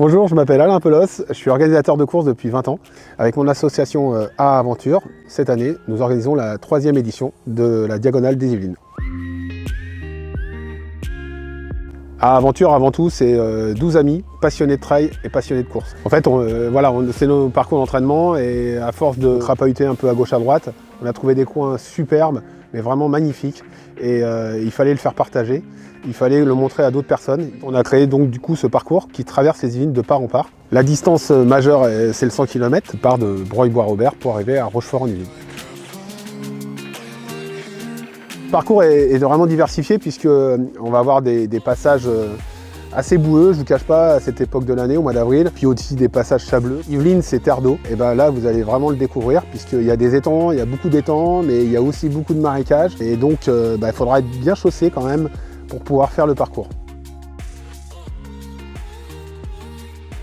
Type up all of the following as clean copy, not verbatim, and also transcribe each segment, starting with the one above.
Bonjour, je m'appelle Alain Pelos, je suis organisateur de courses depuis 20 ans. Avec mon association A Aventure, cette année, nous organisons la 3e édition de la Diagonale des Yvelines. A Aventure, avant tout, c'est 12 amis passionnés de trail et passionnés de course. En fait, c'est nos parcours d'entraînement et à force de crapahuter un peu à gauche à droite, on a trouvé des coins superbes, mais vraiment magnifiques. Et il fallait le faire partager, il fallait le montrer à d'autres personnes. On a créé donc du coup ce parcours qui traverse les Yvelines de part en part. La distance majeure, c'est le 100 km, part de Broglie-Bois-Robert pour arriver à Rochefort-en-Yvelines. Le parcours est vraiment diversifié puisqu'on va avoir des passages assez boueux, je ne vous cache pas, à cette époque de l'année, au mois d'avril, puis aussi des passages sableux. Yvelines, c'est terre d'eau, et ben là, vous allez vraiment le découvrir, puisqu'il y a des étangs, il y a beaucoup d'étangs, mais il y a aussi beaucoup de marécages, et donc il faudra être bien chaussé quand même pour pouvoir faire le parcours.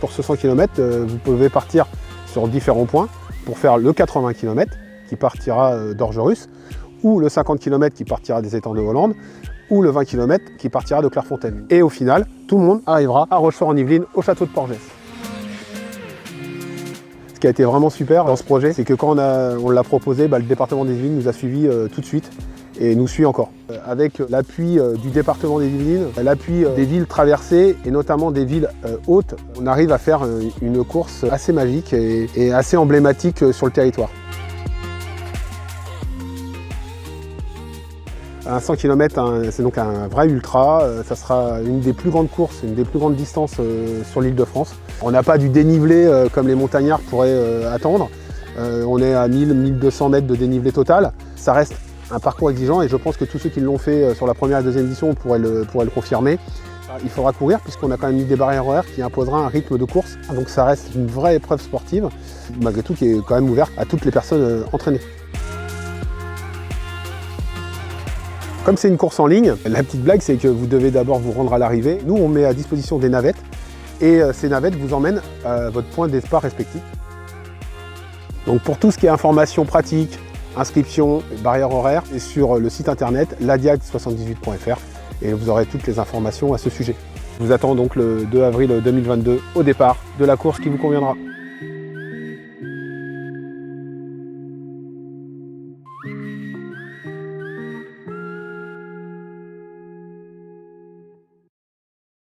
Pour ce 100 km, vous pouvez partir sur différents points pour faire le 80 km, qui partira d'Orgerus, ou le 50 km qui partira des étangs de Hollande, ou le 20 km qui partira de Clairefontaine. Et au final, tout le monde arrivera à Rochefort-en-Yvelines, au château de Porgès. Ce qui a été vraiment super dans ce projet, c'est que quand on l'a proposé, le département des Yvelines nous a suivis tout de suite et nous suit encore. Avec l'appui du département des Yvelines, l'appui des villes traversées et notamment des villes hautes, on arrive à faire une course assez magique et assez emblématique sur le territoire. Un 100 km, c'est donc un vrai ultra, ça sera une des plus grandes courses, une des plus grandes distances sur l'Île-de-France. On n'a pas du dénivelé comme les montagnards pourraient attendre, on est à 1000-1200 mètres de dénivelé total. Ça reste un parcours exigeant et je pense que tous ceux qui l'ont fait sur la première et deuxième édition pourraient le confirmer. Il faudra courir puisqu'on a quand même mis des barrières horaires qui imposera un rythme de course, donc ça reste une vraie épreuve sportive, malgré tout qui est quand même ouverte à toutes les personnes entraînées. Comme c'est une course en ligne, la petite blague c'est que vous devez d'abord vous rendre à l'arrivée. Nous on met à disposition des navettes et ces navettes vous emmènent à votre point de départ respectif. Donc pour tout ce qui est information pratique, inscription, barrière horaire, c'est sur le site internet ladiag78.fr et vous aurez toutes les informations à ce sujet. Je vous attends donc le 2 avril 2022 au départ de la course qui vous conviendra.